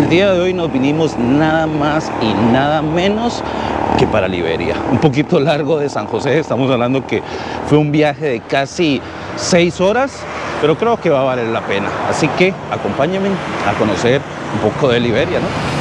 el día de hoy nos vinimos nada más y nada menos que para Liberia. Un poquito largo de San José, estamos hablando que fue un viaje de casi 6 horas, pero creo que va a valer la pena. Así que acompáñenme a conocer un poco de Liberia, ¿no?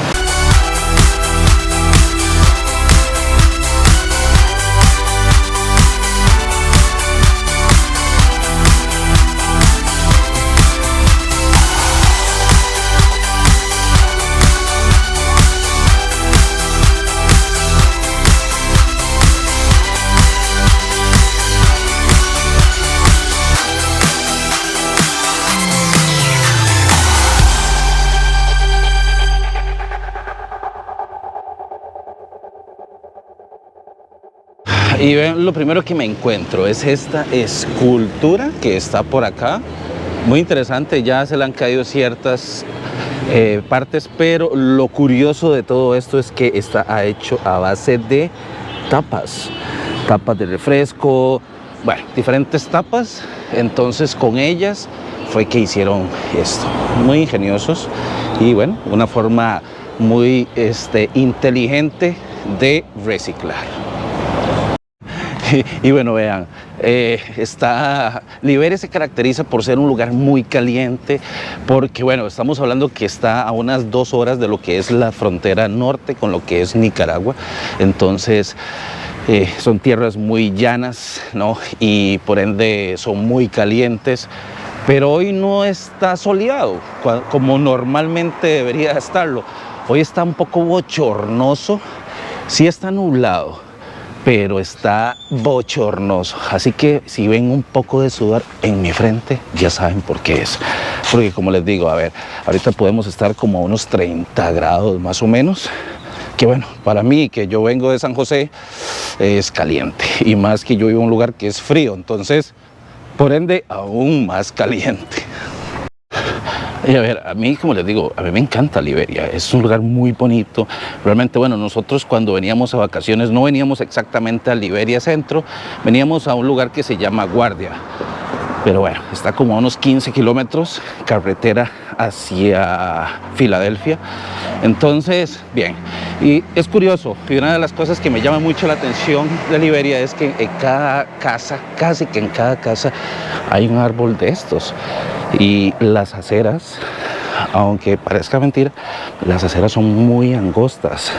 Y ven, lo primero que me encuentro es esta escultura que está por acá, muy interesante. Ya se le han caído ciertas partes, pero lo curioso de todo esto es que está hecho a base de tapas de refresco, bueno, diferentes tapas. Entonces con ellas fue que hicieron esto, muy ingeniosos y bueno, una forma muy inteligente de reciclar. Y bueno, vean, Liberia se caracteriza por ser un lugar muy caliente, porque bueno, estamos hablando que está a unas 2 horas de lo que es la frontera norte con lo que es Nicaragua. Entonces son tierras muy llanas, ¿no? Y por ende son muy calientes, pero hoy no está soleado como normalmente debería estarlo. Hoy está un poco bochornoso, sí está nublado, pero está bochornoso. Así que si ven un poco de sudor en mi frente, ya saben por qué es. Porque como les digo, a ver, ahorita podemos estar como a unos 30 grados más o menos. Que bueno, para mí, que yo vengo de San José, es caliente. Y más que yo vivo en un lugar que es frío, entonces, por ende, aún más caliente. Y a ver, a mí, como les digo, a mí me encanta Liberia, es un lugar muy bonito. Realmente, bueno, nosotros cuando veníamos a vacaciones no veníamos exactamente a Liberia Centro, veníamos a un lugar que se llama Guardia. Pero bueno, está como a unos 15 kilómetros, carretera hacia Filadelfia. Entonces, bien, y es curioso, y una de las cosas que me llama mucho la atención de Liberia es que en cada casa, casi que en cada casa, hay un árbol de estos. Y las aceras, aunque parezca mentira, las aceras son muy angostas.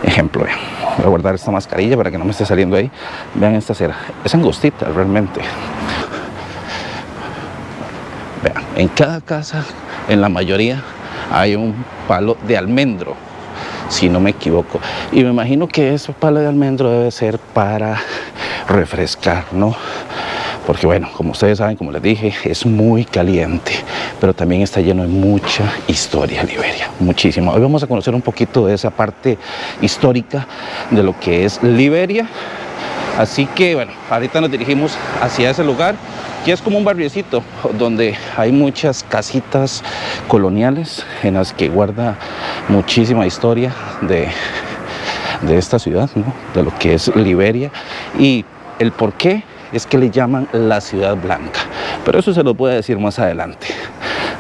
Ejemplo, voy a guardar esta mascarilla para que no me esté saliendo ahí. Vean esta acera, es angostita realmente. Vean, en cada casa, en la mayoría, hay un palo de almendro, si no me equivoco. Y me imagino que ese palo de almendro debe ser para refrescar, ¿no? Porque bueno, como ustedes saben, como les dije, es muy caliente, pero también está lleno de mucha historia Liberia, muchísimo. Hoy vamos a conocer un poquito de esa parte histórica de lo que es Liberia. Así que bueno, ahorita nos dirigimos hacia ese lugar, que es como un barriecito donde hay muchas casitas coloniales en las que guarda muchísima historia de esta ciudad, ¿no? De lo que es Liberia y el por qué es que le llaman la ciudad blanca, pero eso se lo voy a decir más adelante.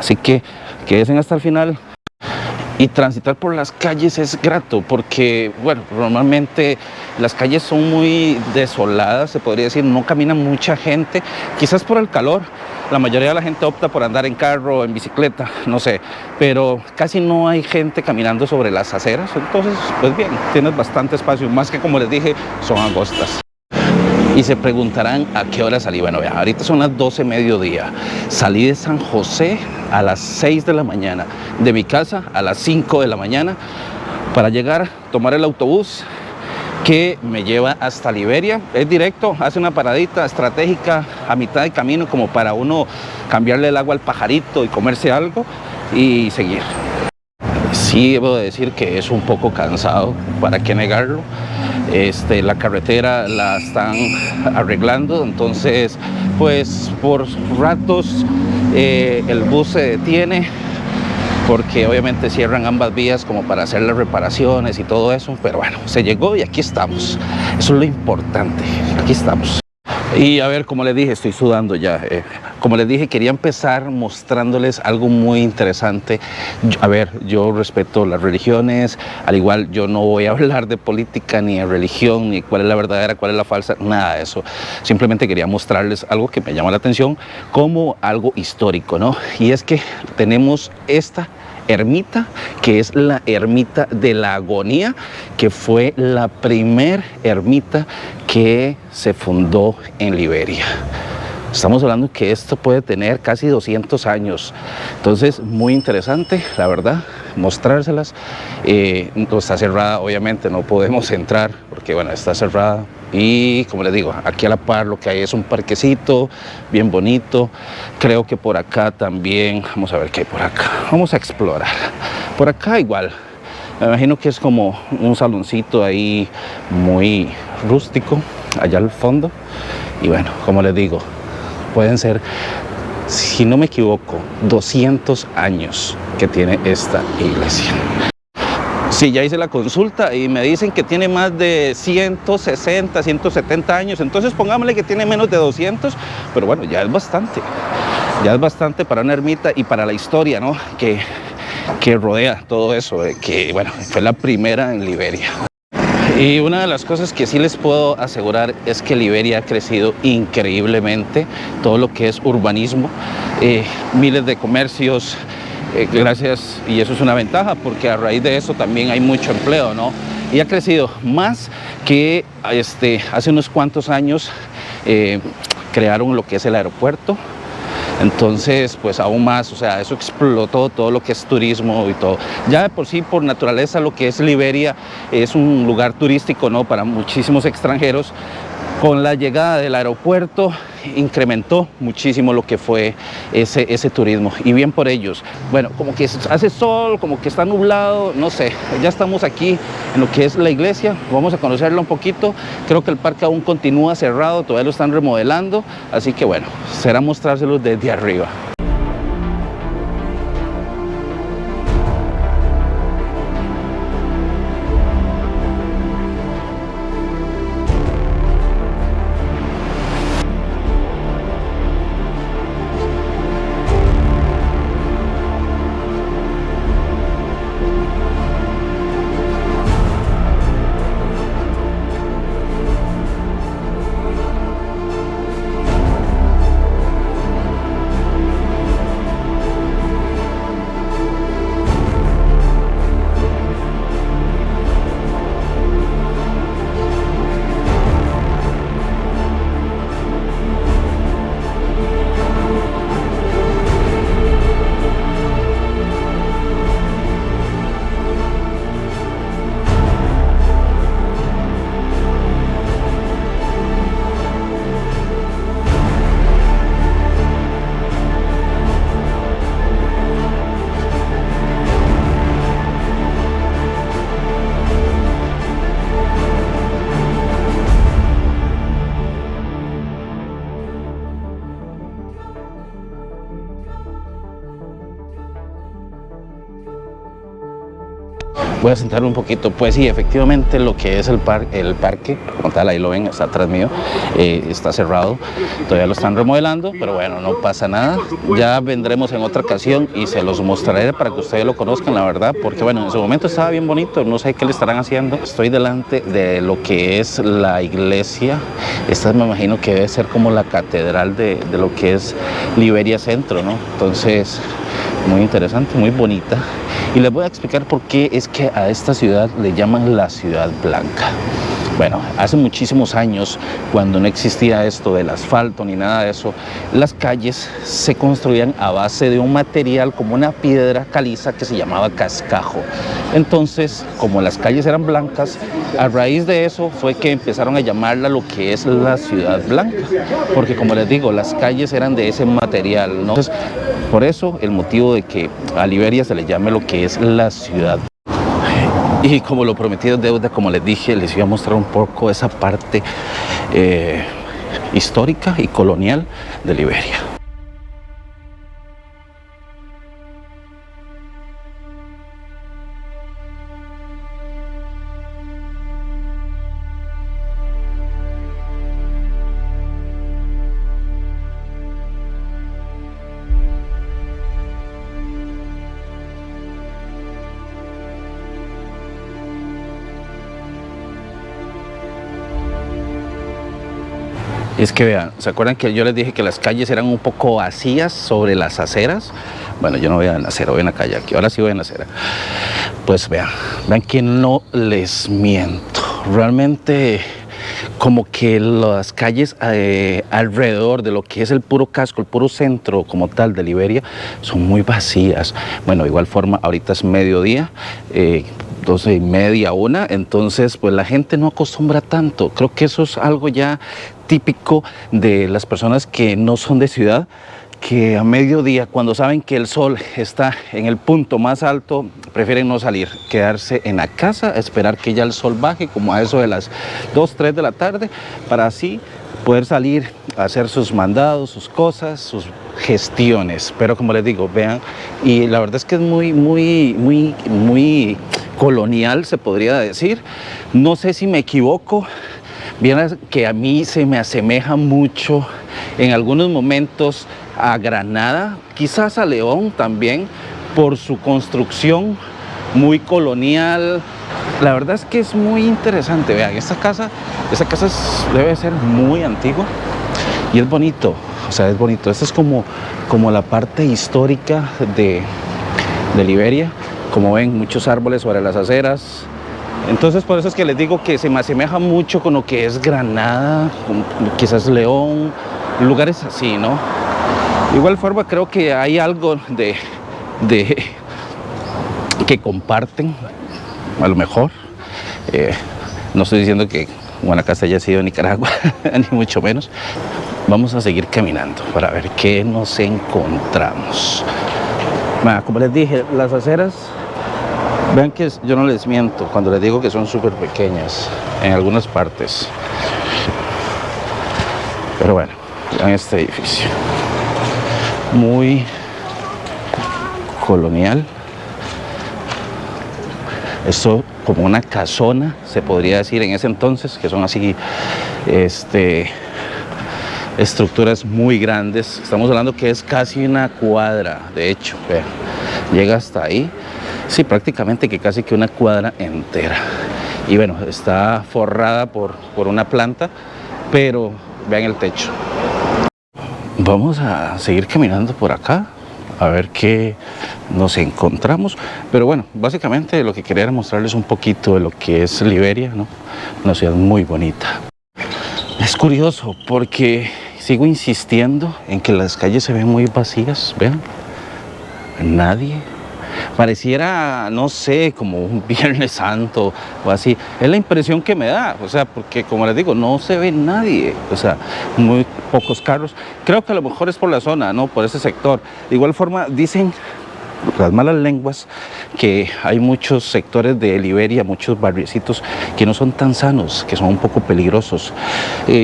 Así que quédense hasta el final. Y transitar por las calles es grato porque, bueno, normalmente las calles son muy desoladas, se podría decir, no camina mucha gente, quizás por el calor. La mayoría de la gente opta por andar en carro o en bicicleta, no sé, pero casi no hay gente caminando sobre las aceras. Entonces, pues bien, tienes bastante espacio, más que como les dije, son angostas. Y se preguntarán a qué hora salí. Bueno, vean, ahorita son las 12 mediodía. Salí de San José a las 6 de la mañana, de mi casa a las 5 de la mañana, para llegar, tomar el autobús que me lleva hasta Liberia. Es directo, hace una paradita estratégica a mitad de camino como para uno cambiarle el agua al pajarito y comerse algo y seguir. Sí, debo decir que es un poco cansado, para qué negarlo. La carretera la están arreglando, entonces pues por ratos el bus se detiene porque obviamente cierran ambas vías como para hacer las reparaciones y todo eso, pero bueno, se llegó y aquí estamos. Eso es lo importante, aquí estamos. Y a ver, como les dije, estoy sudando ya. como les dije, quería empezar mostrándoles algo muy interesante. A ver, yo respeto las religiones, al igual yo no voy a hablar de política, ni de religión, ni cuál es la verdadera, cuál es la falsa, nada de eso. Simplemente quería mostrarles algo que me llama la atención como algo histórico, ¿no? Y es que tenemos esta ermita, que es la ermita de la Agonía, que fue la primer ermita que se fundó en Liberia. Estamos hablando que esto puede tener casi 200 años, entonces muy interesante, la verdad, mostrárselas. No está cerrada, obviamente, no podemos entrar porque, bueno, está cerrada. Y como les digo, aquí a la par lo que hay es un parquecito bien bonito. Creo que por acá también, vamos a ver qué hay por acá, vamos a explorar. Por acá igual, me imagino que es como un saloncito ahí muy rústico, allá al fondo. Y bueno, como les digo, pueden ser, si no me equivoco, 200 años que tiene esta iglesia. Sí, ya hice la consulta y me dicen que tiene más de 160, 170 años, entonces pongámosle que tiene menos de 200, pero bueno, ya es bastante para una ermita y para la historia, ¿no?, que rodea todo eso, que bueno, fue la primera en Liberia. Y una de las cosas que sí les puedo asegurar es que Liberia ha crecido increíblemente, todo lo que es urbanismo, miles de comercios, gracias, y eso es una ventaja porque a raíz de eso también hay mucho empleo, ¿no? Y ha crecido más que hace unos cuantos años crearon lo que es el aeropuerto. Entonces, pues aún más, o sea, eso explotó todo lo que es turismo y todo. Ya de por sí, por naturaleza, lo que es Liberia es un lugar turístico, ¿no?, para muchísimos extranjeros. Con la llegada del aeropuerto incrementó muchísimo lo que fue ese turismo, y bien por ellos. Bueno, como que hace sol, como que está nublado, no sé. Ya estamos aquí en lo que es la iglesia, vamos a conocerla un poquito. Creo que el parque aún continúa cerrado, todavía lo están remodelando, así que bueno, será mostrárselos desde arriba. Voy a sentarme un poquito. Pues sí, efectivamente lo que es el parque, como tal, ahí lo ven, está atrás mío, está cerrado, todavía lo están remodelando, pero bueno, no pasa nada. Ya vendremos en otra ocasión y se los mostraré para que ustedes lo conozcan, la verdad, porque bueno, en su momento estaba bien bonito, no sé qué le estarán haciendo. Estoy delante de lo que es la iglesia. Esta me imagino que debe ser como la catedral de lo que es Liberia Centro, ¿no? Entonces, muy interesante, muy bonita. Y les voy a explicar por qué es que a esta ciudad le llaman la Ciudad Blanca. Bueno, hace muchísimos años, cuando no existía esto del asfalto ni nada de eso, las calles se construían a base de un material como una piedra caliza que se llamaba cascajo. Entonces, como las calles eran blancas, a raíz de eso fue que empezaron a llamarla lo que es la Ciudad Blanca, porque como les digo, las calles eran de ese material, ¿no? Entonces, por eso el motivo de que a Liberia se le llame lo que es la ciudad. Y como lo prometido es deuda, como les dije, les iba a mostrar un poco esa parte histórica y colonial de Liberia. Es que vean, ¿se acuerdan que yo les dije que las calles eran un poco vacías sobre las aceras? Bueno, yo no voy en la acera, voy en la calle aquí, ahora sí voy en la acera. Pues vean que no les miento. Realmente como que las calles alrededor de lo que es el puro casco, el puro centro como tal de Liberia, son muy vacías. Bueno, de igual forma, ahorita es mediodía, 12:30, 1, entonces pues la gente no acostumbra tanto. Creo que eso es algo ya típico de las personas que no son de ciudad, que a mediodía, cuando saben que el sol está en el punto más alto, prefieren no salir, quedarse en la casa, esperar que ya el sol baje, como a eso de las 2, 3 de la tarde, para así poder salir a hacer sus mandados, sus cosas, sus gestiones. Pero como les digo, vean, y la verdad es que es muy colonial, se podría decir. No sé si me equivoco, vieran que a mí se me asemeja mucho en algunos momentos a Granada, quizás a León también, por su construcción muy colonial. La verdad es que es muy interesante. Vean, esta casa debe ser muy antigua y es bonito, o sea, es bonito. Esta es como la parte histórica de Liberia. Como ven, muchos árboles sobre las aceras. Entonces por eso es que les digo que se me asemeja mucho con lo que es Granada, quizás León, lugares así, ¿no? De igual forma creo que hay algo de que comparten, a lo mejor. No estoy diciendo que Guanacaste haya sido Nicaragua, ni mucho menos. Vamos a seguir caminando para ver qué nos encontramos. Bueno, como les dije, las aceras, vean que yo no les miento cuando les digo que son súper pequeñas en algunas partes. Pero bueno, vean este edificio. Muy colonial. Esto como una casona, se podría decir en ese entonces, que son así, estructuras muy grandes. Estamos hablando que es casi una cuadra, de hecho, vean, llega hasta ahí. Sí, prácticamente que casi que una cuadra entera. Y bueno, está forrada por una planta, pero vean el techo. Vamos a seguir caminando por acá, a ver qué nos encontramos. Pero bueno, básicamente lo que quería era mostrarles un poquito de lo que es Liberia, ¿no? Una ciudad muy bonita. Es curioso porque sigo insistiendo en que las calles se ven muy vacías, vean, nadie. Pareciera, no sé, como un Viernes Santo o así. Es la impresión que me da, o sea, porque como les digo, no se ve nadie, o sea, muy pocos carros. Creo que a lo mejor es por la zona, ¿no? Por ese sector. De igual forma, dicen las malas lenguas que hay muchos sectores de Liberia, muchos barriecitos que no son tan sanos, que son un poco peligrosos.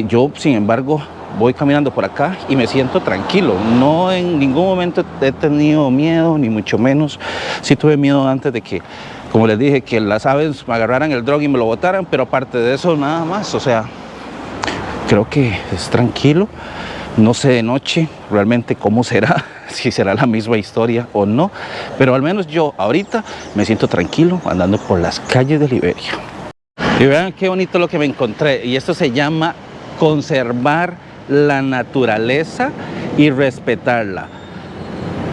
Yo, sin embargo, voy caminando por acá y me siento tranquilo. No en ningún momento he tenido miedo, ni mucho menos. Sí tuve miedo antes de que, como les dije, que las aves me agarraran el dron y me lo botaran, pero aparte de eso, nada más. O sea, creo que es tranquilo. No sé de noche realmente cómo será, si será la misma historia o no, pero al menos yo ahorita me siento tranquilo andando por las calles de Liberia. Y vean qué bonito lo que me encontré, y esto se llama conservar la naturaleza y respetarla.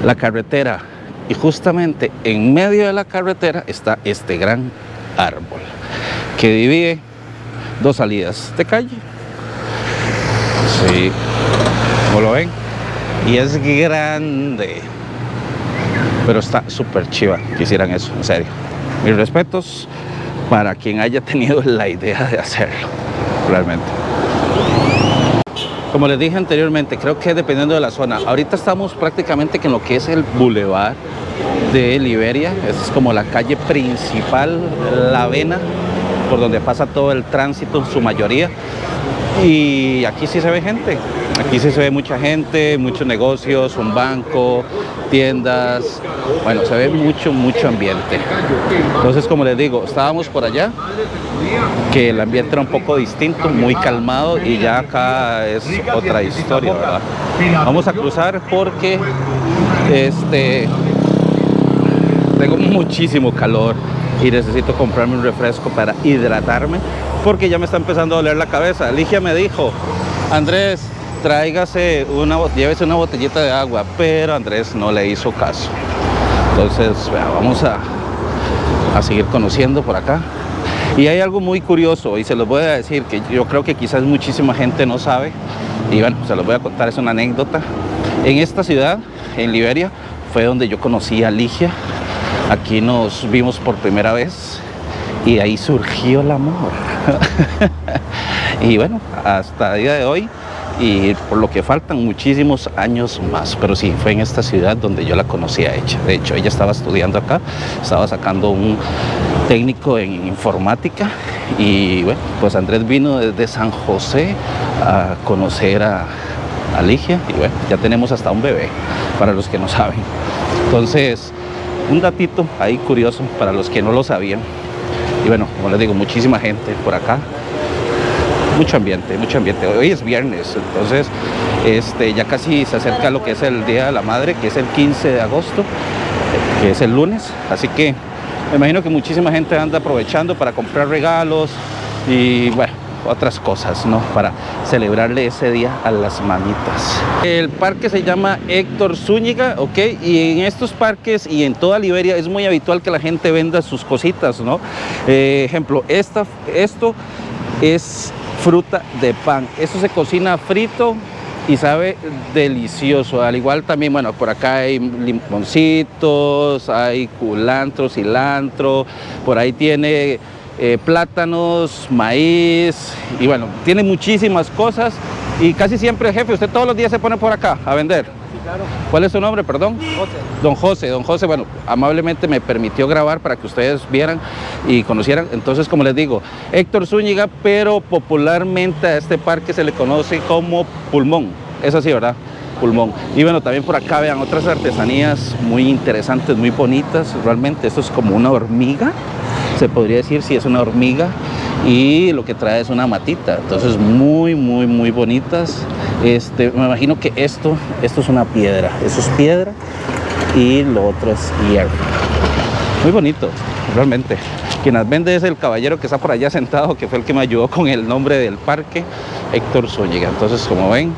La carretera, y justamente en medio de la carretera está este gran árbol que divide dos salidas de calle. Sí, como lo ven, y es grande, pero está súper chiva que hicieran eso, en serio. Mis respetos para quien haya tenido la idea de hacerlo, realmente. Como les dije anteriormente, creo que dependiendo de la zona. Ahorita estamos prácticamente en lo que es el Boulevard de Liberia. Esa es como la calle principal, La Avena, por donde pasa todo el tránsito en su mayoría. Y aquí sí se ve gente. Aquí sí se ve mucha gente, muchos negocios, un banco, tiendas. Bueno, se ve mucho ambiente. Entonces, como les digo, estábamos por allá, que el ambiente era un poco distinto, muy calmado, y ya acá es otra historia, ¿verdad? Vamos a cruzar porque tengo muchísimo calor y necesito comprarme un refresco para hidratarme, porque ya me está empezando a doler la cabeza. Ligia me dijo Andrés, tráigase llévese una botellita de agua, pero Andrés no le hizo caso. Entonces, vamos a seguir conociendo por acá. Y hay algo muy curioso, y se los voy a decir, que yo creo que quizás muchísima gente no sabe, y bueno, se los voy a contar, es una anécdota. En esta ciudad, en Liberia, fue donde yo conocí a Ligia. Aquí nos vimos por primera vez, y ahí surgió el amor. Y bueno, hasta el día de hoy, y por lo que faltan muchísimos años más, pero sí, fue en esta ciudad donde yo la conocí a ella. De hecho, ella estaba estudiando acá, estaba sacando un técnico en informática, y bueno, pues Andrés vino desde San José a conocer a Ligia, y bueno, ya tenemos hasta un bebé, para los que no saben. Entonces, un datito ahí curioso para los que no lo sabían. Y bueno, como les digo, muchísima gente por acá. Mucho ambiente, mucho ambiente. Hoy es viernes, entonces ya casi se acerca lo que es el Día de la Madre, que es el 15 de agosto, que es el lunes. Así que me imagino que muchísima gente anda aprovechando para comprar regalos y bueno, otras cosas, ¿no? Para celebrarle ese día a las mamitas. El parque se llama Héctor Zúñiga, ¿ok? Y en estos parques y en toda Liberia es muy habitual que la gente venda sus cositas, ¿no? Ejemplo, esto es fruta de pan. Esto se cocina frito y sabe delicioso. Al igual también, bueno, por acá hay limoncitos, hay culantro, cilantro, por ahí tiene plátanos, maíz, y bueno, tiene muchísimas cosas. Y casi siempre, jefe, usted todos los días se pone por acá a vender. Sí, claro. ¿Cuál es su nombre, perdón? José. Don José, bueno, amablemente me permitió grabar para que ustedes vieran y conocieran. Entonces, como les digo, Héctor Zúñiga, pero popularmente a este parque se le conoce como Pulmón. Es así, ¿verdad? Pulmón. Y bueno, también por acá vean otras artesanías muy interesantes, muy bonitas. Realmente esto es como una hormiga, se podría decir, sí, es una hormiga, y lo que trae es una matita. Entonces muy bonitas. Me imagino que esto es una piedra, eso es piedra, y lo otro es hierro. Muy bonito, realmente. Quien las vende es el caballero que está por allá sentado, que fue el que me ayudó con el nombre del parque, Héctor Zúñiga. Entonces, como ven,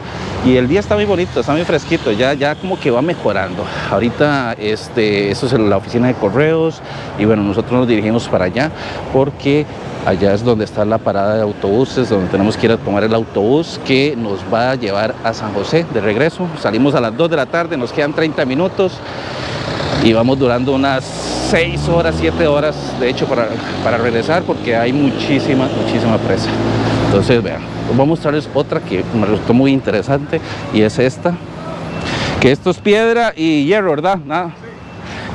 y el día está muy bonito, está muy fresquito, ya como que va mejorando. Ahorita esto es la oficina de correos, y bueno, nosotros nos dirigimos para allá porque allá es donde está la parada de autobuses, donde tenemos que ir a tomar el autobús que nos va a llevar a San José de regreso. Salimos a las 2 de la tarde, nos quedan 30 minutos y vamos durando unas 6 horas, 7 horas, de hecho, para regresar, porque hay muchísima presa. Entonces, vean, voy a mostrarles otra que me resultó muy interesante, y es esta, que esto es piedra y hierro, ¿verdad? Nada,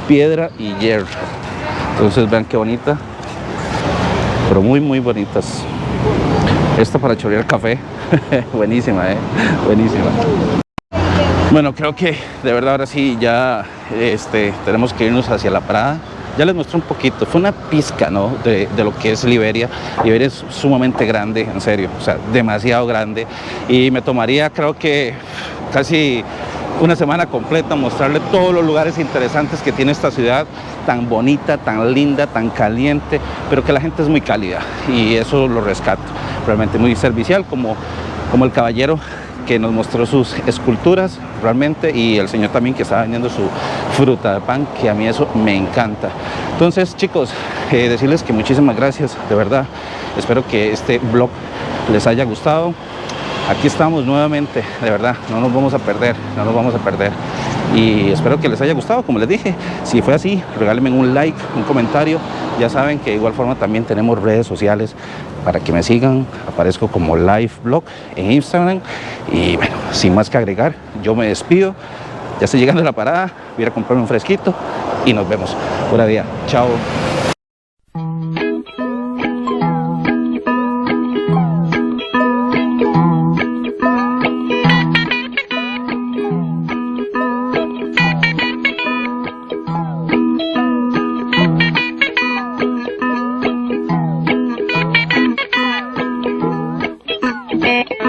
piedra y hierro. Entonces, vean qué bonita, pero muy bonitas. Esta para chorear café, buenísima, buenísima. Bueno, creo que de verdad ahora sí ya tenemos que irnos hacia la parada. Ya les mostré un poquito, fue una pizca, ¿no?, de lo que es Liberia. Liberia es sumamente grande, en serio, o sea, demasiado grande, y me tomaría, creo que casi una semana completa mostrarle todos los lugares interesantes que tiene esta ciudad, tan bonita, tan linda, tan caliente, pero que la gente es muy cálida, y eso lo rescato. Realmente muy servicial, como el caballero que nos mostró sus esculturas, realmente, y el señor también que estaba vendiendo su fruta de pan, que a mí eso me encanta. Entonces, chicos, decirles que muchísimas gracias, de verdad. Espero que este vlog les haya gustado. Aquí estamos nuevamente, de verdad, no nos vamos a perder, y espero que les haya gustado. Como les dije, si fue así, regálenme un like, un comentario. Ya saben que de igual forma también tenemos redes sociales para que me sigan. Aparezco como Live Blog en Instagram. Y bueno, sin más que agregar, yo me despido. Ya estoy llegando a la parada, voy a ir a comprarme un fresquito y nos vemos. Buena día, chao.